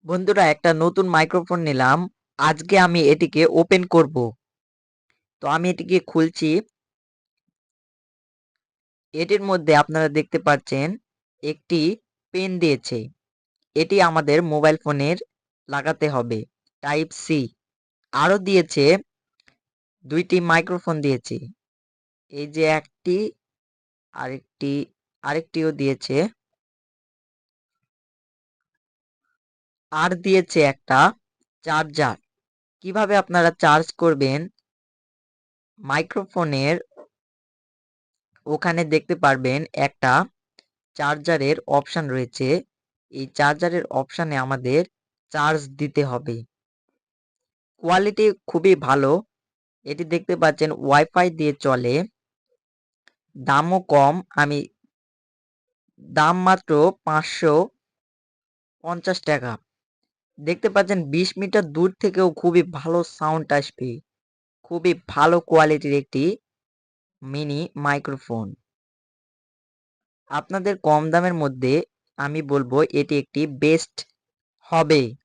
বন্ধুরা, একটা নতুন মাইক্রোফোন নিলাম। আজকে আমি এটিকে ওপেন করব। তো আমি এটিকে খুলছি। এটির মধ্যে আপনারা দেখতে পাচ্ছেন একটি পেন দিয়েছে। এটি আমাদের মোবাইল ফোনের লাগাতে হবে। Type C. আরও দিয়েছে দুইটি মাইক্রোফোন দিয়েছে। এই যে একটি, আরেকটি, আরেকটিও দিয়েছে। আর দিয়েছে একটা চার্জার। কিভাবে আপনারা চার্জ করবেন, মাইক্রোফোনের ওখানে দেখতে পারবেন একটা চার্জারের অপশান রয়েছে। এই চার্জারের অপশানে আমাদের চার্জ দিতে হবে। কোয়ালিটি খুবই ভালো। এটি দেখতে পাচ্ছেন ওয়াইফাই দিয়ে চলে। দামও কম। দাম মাত্র 550 টাকা। দেখতে পাচ্ছেন 20 মিটার দূর থেকেও খুবই ভালো সাউন্ড আসবে। খুবই ভালো কোয়ালিটির একটি মিনি মাইক্রোফোন। আপনাদের কম দামের মধ্যে আমি বলবো এটি একটি বেস্ট হবে।